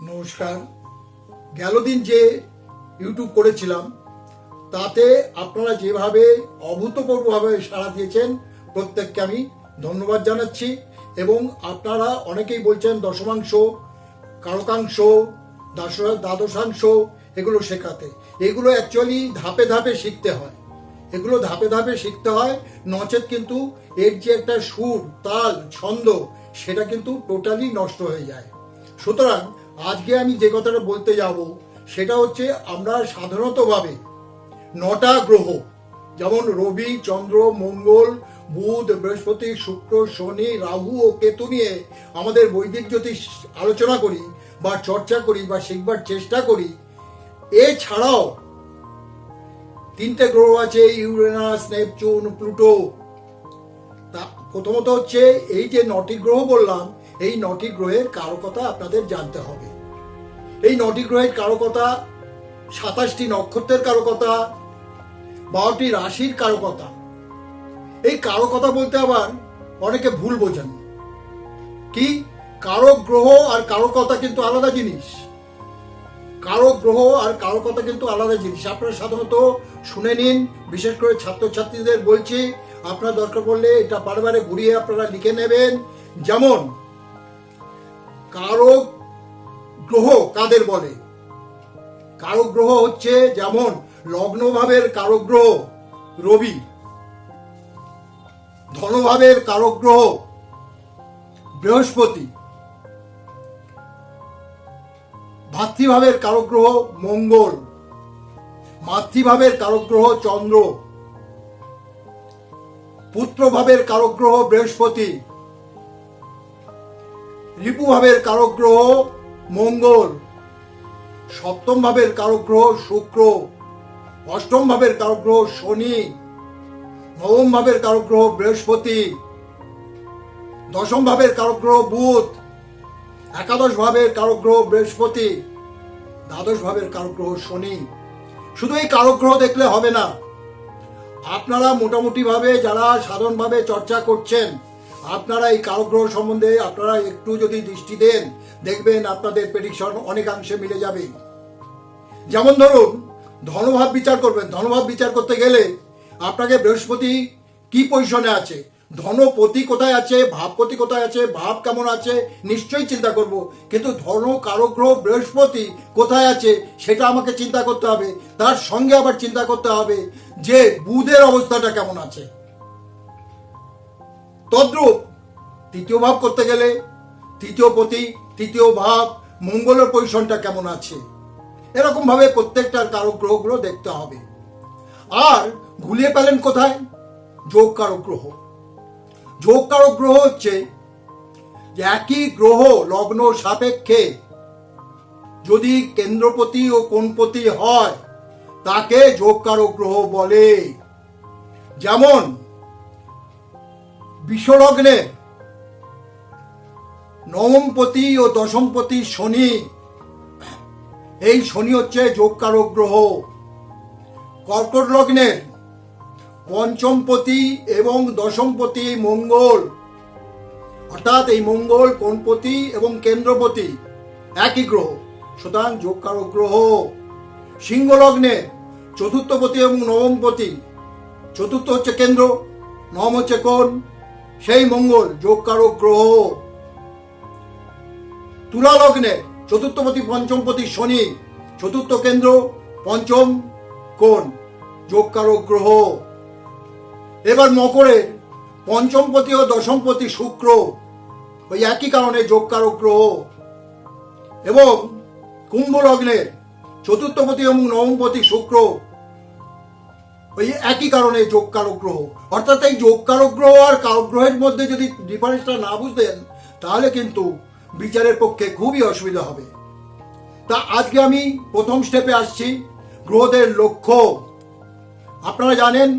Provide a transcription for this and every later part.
নমস্কার। গেল দিন যে ইউটিউব করেছিলাম তাতে আপনারা যেভাবে অভূতপূর্বভাবে সাড়া দিয়েছেন প্রত্যেককে আমি ধন্যবাদ জানাচ্ছি। এবং আপনারা অনেকেই বলছেন দশমাংশ, কারকাংশ, দ্বাদশাংশ এগুলো শেখাতে। এগুলো অ্যাকচুয়ালি ধাপে ধাপে শিখতে হয়, এগুলো ধাপে ধাপে শিখতে হয়, নচেত কিন্তু এর যে একটা সুর, তাল, ছন্দ সেটা কিন্তু টোটালি নষ্ট হয়ে যায়। সুতরাং আজকে আমি যে কথাটা বলতে যাব সেটা হচ্ছে আমরা সাধারণতভাবে 9টা গ্রহ, যেমন রবি, চন্দ্র, মঙ্গল, বুধ, বৃহস্পতি, শুক্র, শনি, রাহু ও কেতু নিয়ে আমাদের বৈদিক জ্যোতিষ আলোচনা করি বা চর্চা করি বা শিখবার চেষ্টা করি। এছাড়াও 3টে গ্রহ আছে, ইউরেনাস, নেপচুন, প্লুটো। তা প্রথমত হচ্ছে এই যে 9টি গ্রহ বললাম, এই 9টি গ্রহের কারকতা আপনাদের জানতে হবে। এই 9টি গ্রহের কারকতা, 27টি নক্ষত্রের কারকতা, 12টি রাশির কারকতা। এই কারকতা বলতে আবার অনেকে ভুল বোঝেন। কি, কারক গ্রহ আর কারকতা কিন্তু আলাদা জিনিস। কারক গ্রহ আর কারকতা কিন্তু আলাদা জিনিস। আপনারা সাধারণত শুনে নিন, বিশেষ করে ছাত্রছাত্রীদের বলছি, আপনার দরকার পড়লে এটা বারে ঘুরিয়ে আপনারা লিখে নেবেন। যেমন কারক গ্রহ কাদের বলে? কারক গ্রহ হচ্ছে যেমন লগ্নভাবের কারক গ্রহ রবি, ধনভাবের কারক গ্রহ বৃহস্পতি, ভাতৃভাবের কারক গ্রহ মঙ্গল, মাতৃভাবের কারক গ্রহ চন্দ্র, পুত্রভাবের কারক গ্রহ বৃহস্পতি, রিপুভাবের কারক গ্রহ মঙ্গল, সপ্তম ভাবের কারক গ্রহ শুক্র, অষ্টম ভাবের কারক গ্রহ শনি, নবম ভাবের কারক গ্রহ বৃহস্পতি, দশম ভাবের কারক গ্রহ বুধ, একাদশ ভাবের কারক গ্রহ বৃহস্পতি, দ্বাদশ ভাবের কারক গ্রহ শনি। শুধু এই কারক গ্রহ দেখলে হবে না, আপনারা মোটামুটি ভাবে যারা সাধারণভাবে চর্চা করছেন, আপনারা এই কারক গ্রহ সম্বন্ধে আপনারা একটু যদি দৃষ্টি দেন, দেখবেন আপনাদের প্রেডিকশন অনেকাংশে মিলে যাবে। যেমন ধরুন ধনভাব বিচার করবেন, ধনভাব বিচার করতে গেলে আপনাকে বৃহস্পতি কি পজিশনে আছে, ধনপতি কোথায় আছে, ভাবপতি কোথায় আছে, ভাব কেমন আছে নিশ্চয়ই চিন্তা করব, কিন্তু ধন কারক গ্রহ বৃহস্পতি কোথায় আছে সেটা আমাকে চিন্তা করতে হবে। তার সঙ্গে আবার চিন্তা করতে হবে যে বুধের অবস্থাটা কেমন আছে। তদ্রূপ তৃতীয় ভাব করতে গেলে তৃতীয় পতি, তৃতীয় ভাব, মঙ্গলের পজিশনটা কেমন আছে, এরকম ভাবে প্রত্যেকটার কারক গ্রহগুলো দেখতে হবে। আর গুলিয়ে পেলেন কোথায়? যোগ কারক গ্রহ। যোগ কারক গ্রহ হচ্ছে যে একই গ্রহ লগ্ন সাপেক্ষে যদি কেন্দ্রপতি ও কোণপতি হয় তাকে যোগ কারক গ্রহ বলে। যেমন বিষলগ্নে নবমপতি ও দশমপতি শনি, এই শনি হচ্ছে যোগ কারক গ্রহ। কর্কট লগ্নের পঞ্চমপতি এবং দশমপতি মঙ্গল, অর্থাৎ এই মঙ্গল কোণপতি এবং কেন্দ্রপতি একই গ্রহ, সুতরাং যোগ কারক গ্রহ। সিংহ লগ্নে চতুর্থপতি এবং নবমপতি, চতুর্থ হচ্ছে কেন্দ্র, নবম হচ্ছে কোণ, সেই মঙ্গল যোগ কারক গ্রহ। তুলা লগ্নে চতুর্থপতি পঞ্চমপতি শনি, চতুর্থ কেন্দ্র, পঞ্চম কোণ, যোগ কারক গ্রহ। এবার মকরে পঞ্চমপতি ও দশমপতি শুক্র, ওই একই কারণে যোগ কারক গ্রহ। এবং কুম্ভ লগ্নে চতুর্থপতি এবং নবমপতি শুক্র, ওই একই কারণে যোগ কারক গ্রহ। অর্থাৎ এই যোগ কারক গ্রহ আর কারক গ্রহের মধ্যে যদি ডিফারেন্সটা না বুঝতেন তাহলে কিন্তু বিচারের পক্ষে খুবই অসুবিধা হবে। তা আজকে আমি প্রথম স্টেপে আসছি, গ্রহদের লক্ষ্য। আপনারা জানেন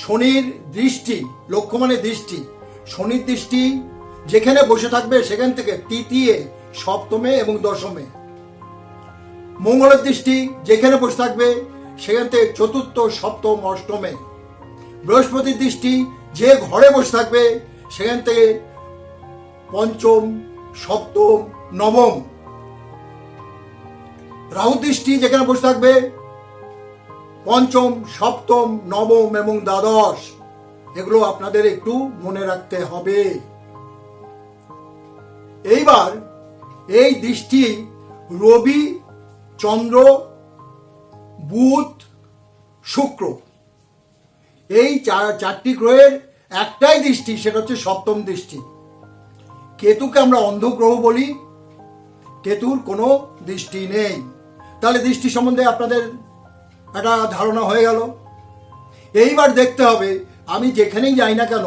শনির দৃষ্টি, লক্ষ্য মানে দৃষ্টি, শনির দৃষ্টি যেখানে বসে থাকবে সেখান থেকে তৃতীয়, সপ্তমে এবং দশমে। মঙ্গলের দৃষ্টি যেখানে বসে থাকবে সেখান থেকে চতুর্থ, সপ্তম, অষ্টমে। বৃহস্পতির দৃষ্টি যে ঘরে বসে থাকবে সেখান থেকে পঞ্চম, সপ্তম, নবম। রাহু দৃষ্টি যেখানে বসে থাকবে পঞ্চম, সপ্তম, নবম এবং দ্বাদশ, এগুলো আপনাদের একটু মনে রাখতে হবে। এইবার এই দৃষ্টি রবি, চন্দ্র, বুধ, শুক্র, এই চারটি গ্রহের একটাই দৃষ্টি, সেটা হচ্ছে সপ্তম দৃষ্টি। কেতুকে আমরা অন্ধ গ্রহ বলি, কেতুর কোনো দৃষ্টি নেই। তাহলে দৃষ্টি সম্বন্ধে আপনাদের একটা ধারণা হয়ে গেল। এইবার দেখতে হবে আমি যেখানেই যাই না কেন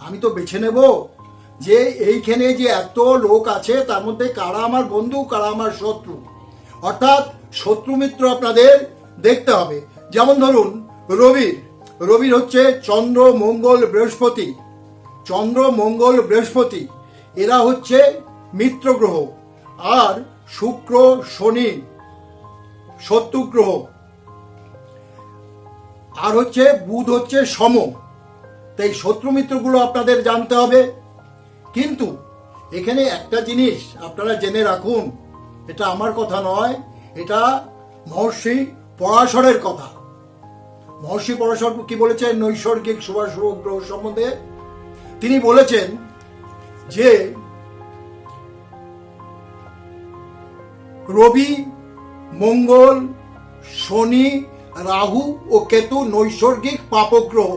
আমি তো বেছে নেব যে এইখানে যে এত লোক আছে তার মধ্যে কারা আমার বন্ধু, কারা আমার শত্রু। অর্থাৎ শত্রু মিত্র আপনাদের দেখতে হবে। যেমন ধরুন রবির হচ্ছে চন্দ্র, মঙ্গল, বৃহস্পতি। চন্দ্র, মঙ্গল, বৃহস্পতি এরা হচ্ছে মিত্র গ্রহ, আর শুক্র, শনি শত্রু গ্রহ, আর হচ্ছে বুধ হচ্ছে সম। তাই শত্রু মিত্রগুলো আপনাদের জানতে হবে। কিন্তু এখানে একটা জিনিস আপনারা জেনে রাখুন, এটা আমার কথা নয়, এটা মহর্ষি পরাশরের কথা। মহর্ষি পরাশর কি বলেছেন নৈসর্গিক শুভাশুভ গ্রহ সম্বন্ধে? তিনি বলেছেন যে রবি, মঙ্গল, শনি, রাহু ও কেতু নৈসর্গিক পাপগ্রহ।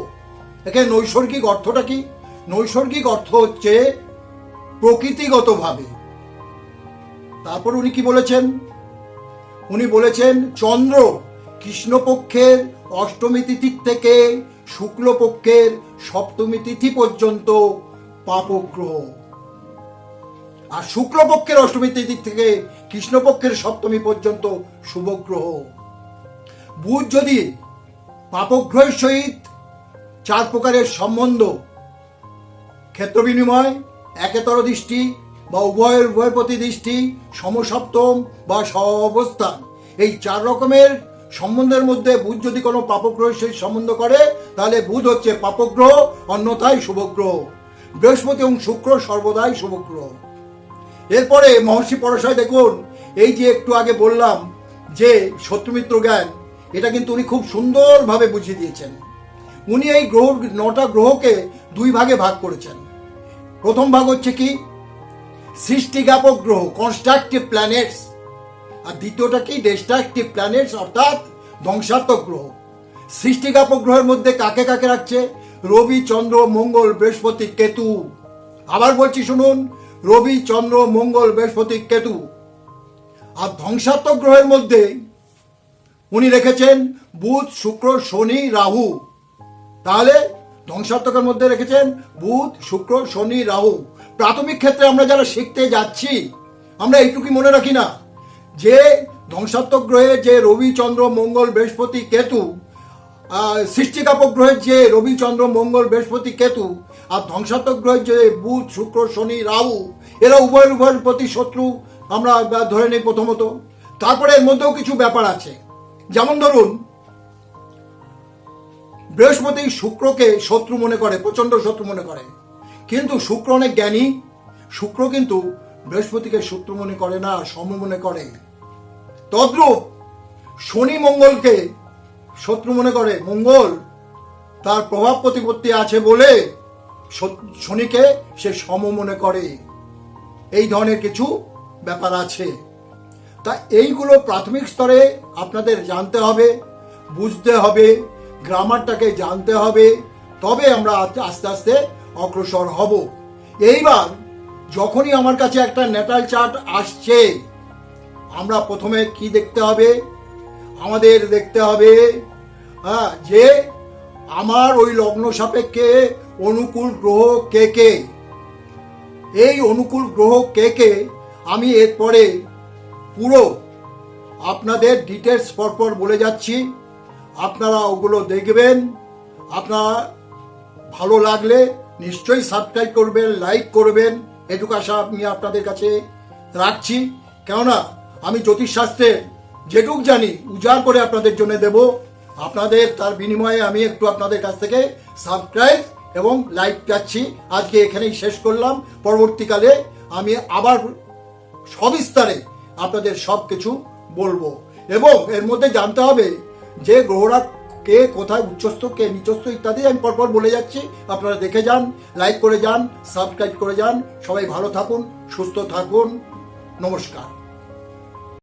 এখানে নৈসর্গিক অর্থটা কি? নৈসর্গিক অর্থ হচ্ছে প্রকৃতিগতভাবে। তারপর উনি কি বলেছেন? উনি বলেছেন চন্দ্র কৃষ্ণপক্ষের অষ্টমী তিথি থেকে শুক্লপক্ষের সপ্তমী তিথি পর্যন্ত পাপগ্রহ, আর শুক্লপক্ষের অষ্টমী তিথি থেকে কৃষ্ণপক্ষের সপ্তমী পর্যন্ত শুভগ্রহ। বুধ যদি পাপগ্রহের সহিত চার প্রকারের সম্বন্ধ, ক্ষেত্র বিনিময়, একেতর দৃষ্টি বা উভয়ের প্রতি দৃষ্টি, সমসপ্তম বা সহাবস্থান, এই চার রকমের সম্বন্ধের মধ্যে বুধ যদি কোনো পাপগ্রহের সহিত সম্বন্ধ করে তাহলে বুধ হচ্ছে পাপগ্রহ, অন্যথায় শুভগ্রহ। বৃহস্পতি এবং শুক্র সর্বদাই শুভগ্রহ। এরপরে মহর্ষি পরাশর দেখুন, এই যে একটু আগে বললাম যে শত্রুমিত্র জ্ঞান, এটা কিন্তু উনি খুব সুন্দরভাবে বুঝিয়ে দিয়েছেন। উনি এই গ্রহ 9টা গ্রহকে দুই ভাগে ভাগ করেছেন। প্রথম ভাগ হচ্ছে কি সৃষ্টিজ্ঞাপক গ্রহ, কনস্ট্রাকটিভ প্ল্যানেটস, আর দ্বিতীয়টা কি ডিস্ট্রাকটিভ প্ল্যানেটস, অর্থাৎ ধ্বংসাত্মক গ্রহ। সৃষ্টিজ্ঞাপক গ্রহের মধ্যে কাকে কাকে রাখছে? রবি, চন্দ্র, মঙ্গল, বৃহস্পতি, কেতু। আবার বলছি শুনুন, রবি, চন্দ্র, মঙ্গল, বৃহস্পতি, কেতু। আর ধ্বংসাত্মক গ্রহের মধ্যে উনি রেখেছেন বুধ, শুক্র, শনি, রাহু। তাহলে ধ্বংসাত্মকের মধ্যে রেখেছেন বুধ, শুক্র, শনি, রাহু। প্রাথমিক ক্ষেত্রে আমরা যারা শিখতে যাচ্ছি আমরা এইটুকুই মনে রাখি না যে ধ্বংসাত্মক গ্রহে যে রবি, চন্দ্র, মঙ্গল, বৃহস্পতি, কেতু, সৃষ্টিকাপক গ্রহের যে রবি, চন্দ্র, মঙ্গল, বৃহস্পতি, কেতু, আর ধ্বংসাত্মক গ্রহের যে বুধ, শুক্র, শনি, রাহু, এরা উভয়ের প্রতি শত্রু আমরা ধরে নেই প্রথমত। তারপরে এর মধ্যেও কিছু ব্যাপার আছে। যেমন ধরুন বৃহস্পতি শুক্রকে শত্রু মনে করে, প্রচন্ড শত্রু মনে করে, কিন্তু শুক্র অনেক জ্ঞানী। শুক্র কিন্তু বৃহস্পতিকে শত্রু মনে করে না, সম মনে করে। তদ্রূপ শনি মঙ্গলকে শত্রু মনে করে। মঙ্গল তার প্রভাব প্রতিপত্তি আছে বলে শনিকে সে সম মনে করে। এই ধরনের কিছু ব্যাপার আছে। তা এইগুলো প্রাথমিক স্তরে আপনাদের জানতে হবে, বুঝতে হবে, গ্রামারটাকে জানতে হবে, তবে আমরা আস্তে আস্তে অগ্রসর হব। এইবার যখনই আমার কাছে একটা ন্যাটাল চার্ট আসছে, আমরা প্রথমে কি দেখতে হবে? আমাদের দেখতে হবে যে আমার ওই লগ্ন সাপেক্ষে অনুকূল গ্রহ কে কে। এই অনুকূল গ্রহ কে কে আমি এরপরে পুরো আপনাদের ডিটেলস পরপর বলে যাচ্ছি। আপনারা ওগুলো দেখবেন। আপনারা ভালো লাগলে নিশ্চয়ই সাবস্ক্রাইব করবেন, লাইক করবেন। এটুকু আশা আমি আপনাদের কাছে রাখছি। কেননা আমি জ্যোতিষশাস্ত্রে যেটুক জানি উজাড় করে আপনাদের জন্য দেব। আপনাদের তার বিনিময়ে আমি একটু আপনাদের কাছ থেকে সাবস্ক্রাইব এবং লাইক চাচ্ছি। আজকে এখানেই শেষ করলাম। পরবর্তীকালে আমি আবার সবিস্তারে আপনাদের সব কিছু বলবো। এবং এর মধ্যে জানতে হবে যে গ্রহরা কে কোথায় উচ্চস্থ কে নিচস্থ ইত্যাদি আমি পরপর বলে যাচ্ছি, আপনারা দেখে যান, লাইক করে যান, সাবস্ক্রাইব করে যান। সবাই ভালো থাকুন, সুস্থ থাকুন, নমস্কার।